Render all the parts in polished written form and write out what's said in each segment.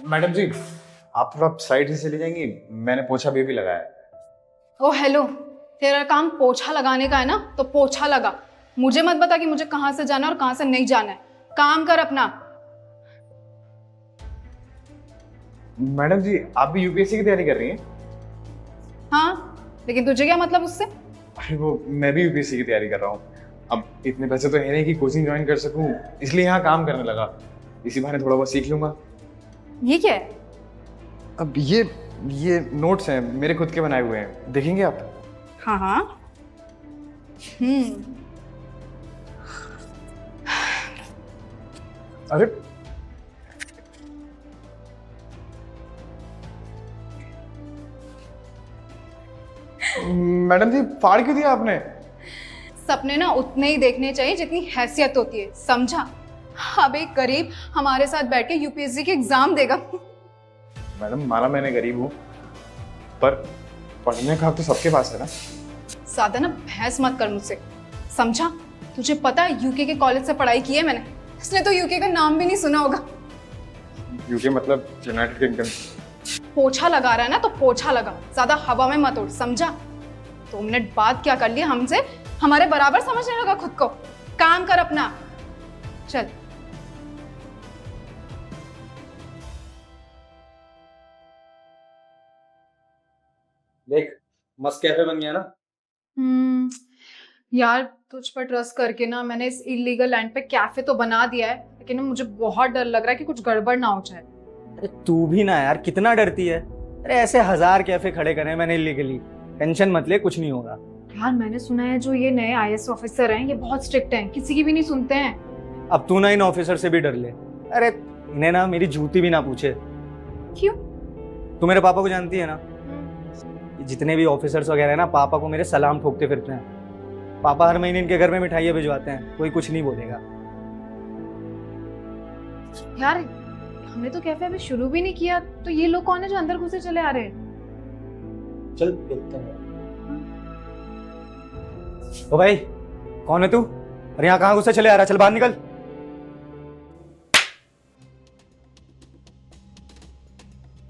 Madam जी, आप थोड़ा side से चली जाएंगी, मैंने पोछा भी लगाया है। ओ हेलो, तेरा काम पोछा लगाने का है ना, तो पोछा लगा। मुझे मत बता कि मुझे कहाँ से जाना है और कहाँ से नहीं जाना है। काम कर अपना। मैडम जी, आप भी यूपीएससी की तैयारी कर रही हैं? हाँ, लेकिन तुझे क्या मतलब उससे? अरे वो मैं भी यूपीएससी की तैयारी कर रहा हूँ। अब इतने पैसे तो है नहीं कि कोचिंग ज्वाइन कर सकूँ, इसलिए यहाँ काम करने लगा। इसी बहाने थोड़ा बहुत सीख लूंगा। ये क्या है? अब ये नोट्स हैं, मेरे खुद के बनाए हुए हैं, देखेंगे आप? हाँ हाँ। अरे मैडम जी, फाड़ क्यों दिया आपने? सपने ना उतने ही देखने चाहिए जितनी हैसियत होती है, समझा? अब एक गरीब हमारे साथ बैठ के यूपीएससी के एग्जाम देगा। मैडम, माना मैंने गरीब हूँ, पर पढ़ने का हक तो सबके पास है ना। ज्यादा ना बहस मत कर मुझसे, समझा? तुझे पता है यूके के कॉलेज से पढ़ाई की है मैंने, इसलिए तो यूके का नाम भी नहीं सुना होगा। यूके मतलब यूनाइटेड किंगडम। पोछा लगा रहा है ना तो पोछा लगा, ज्यादा हवा में मत उड़, समझा? 2 मिनट बाद क्या कर लिया हमसे, हमारे बराबर समझने लगा खुद को। काम कर अपना, चल। देख, मस्त कैफे बन गया ना। यार तुझ पर ट्रस्ट करके ना मैंने इस इलीगल लैंड पे कैफे तो बना दिया है, लेकिन ना मुझे बहुत डर लग रहा है कि कुछ गड़बड़ ना हो जाए। अरे तू भी ना यार, कितना डरती है। अरे ऐसे 1000 कैफे खड़े करे मैंने इलीगली, टेंशन मत ले, कुछ नहीं होगा। यार मैंने सुना है जो ये नए आईएएस ऑफिसर हैं ये बहुत स्ट्रिक्ट हैं, किसी की भी नहीं सुनते हैं। अब तू ना इन ऑफिसर से भी डर ले। अरे इन्हें ना मेरी जूती भी ना पूछे। क्यों? तू मेरे पापा को जानती है ना, जितने भी ऑफिसर्स वगैरह है ना, पापा को मेरे सलाम ठोकते फिरते हैं। पापा हर महीने इनके घर में मिठाइयाँ भिजवाते हैं, कोई कुछ नहीं बोलेगा। यार हमने तो कैफे अभी शुरू भी नहीं किया, तो ये लोग कौन है जो अंदर घुसे चले आ रहे हैं? चल देखते हैं। ओ भाई, कौन है तू? अरे यहाँ कहाँ घुसे चले आ रहा है? चल बाहर निकल।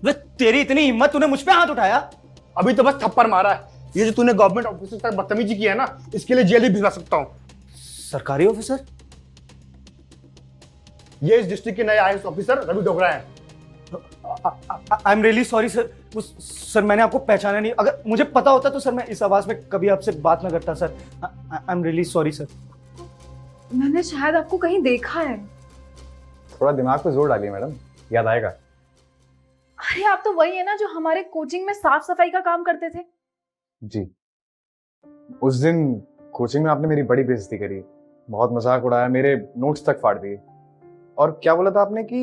वे तेरी इतनी हिम्मत, तूने मुझ पे हाथ उठाया? अभी तो बस थप्पड़ मारा है। ये जो तूने गवर्नमेंट ऑफिसर तक बदतमीजी की है ना, इसके लिए जेल भी भिजवा सकता हूँ। सरकारी ऑफिसर? ये इस डिस्ट्रिक्ट के नए आईएएस ऑफिसर रवि डोगरा हैं। I am really sorry sir. Sir मैंने आपको पहचाना नहीं, अगर मुझे पता होता तो सर मैं इस आवाज में कभी आपसे बात ना करता sir. I am really sorry sir. मैंने शायद आपको कहीं देखा है। थोड़ा दिमाग पे जोर डालिए मैडम, याद आएगा। अरे आप तो वही है ना जो हमारे कोचिंग में साफ सफाई का काम करते थे। जी, उस दिन कोचिंग में आपने मेरी बड़ी बेइज्जती करी, बहुत मजाक उड़ाया, मेरे नोट्स तक फाड़ दिए। और क्या बोला था आपने कि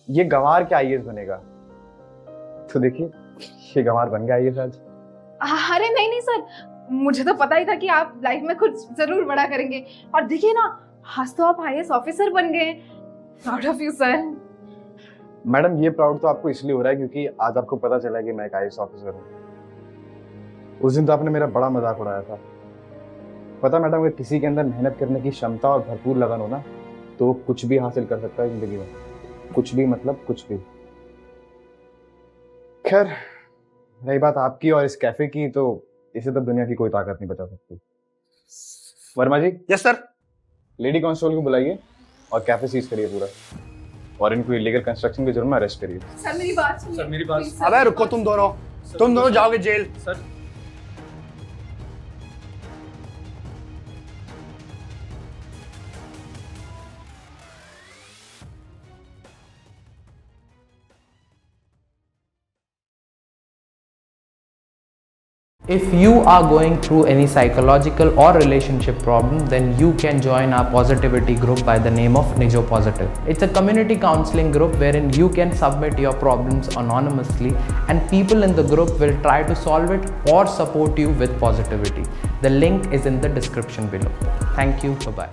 ये गंवार क्या आईएएस बनेगा? तो देखिए, ये गंवार बन गया आईएएस आज। अरे नहीं नहीं सर, मुझे तो पता ही था कि आप लाइफ में कुछ जरूर बड़ा करेंगे। और देखिए ना, आज तो आप आईएएस ऑफिसर बन गए। Proud of you sir. Madam, ये प्राउड तो आपको इसलिए हो रहा है क्योंकि आज आपको पता चला कि मैं एक आईएएस ऑफिसर हूँ। उस दिन तो आपने मेरा बड़ा मजाक उड़ाया था। पता मैडम, अगर किसी के अंदर मेहनत करने की क्षमता और भरपूर लगन हो ना, तो कुछ भी हासिल कर सकता है जिंदगी में। कुछ भी मतलब कुछ भी। खैर, रही बात आपकी और इस कैफे की, तो इसे तो दुनिया की कोई ताकत नहीं बचा सकती। Verma ji. Yes sir. Lady constable को बुलाइए और कैफे सीज करिए पूरा, और इनको इलीगल कंस्ट्रक्शन के जुर्म में अरेस्ट करिए। सर मेरी बात सुनिए। सर मेरी बात। Please, sir, अबे रुको, तुम दोनों जाओगे जेल। Sir If you are going through any psychological or relationship problem, then you can join our positivity group by the name of Nijo Positive. It's a community counseling group wherein you can submit your problems anonymously and people in the group will try to solve it or support you with positivity. The link is in the description below. Thank you. Bye-bye.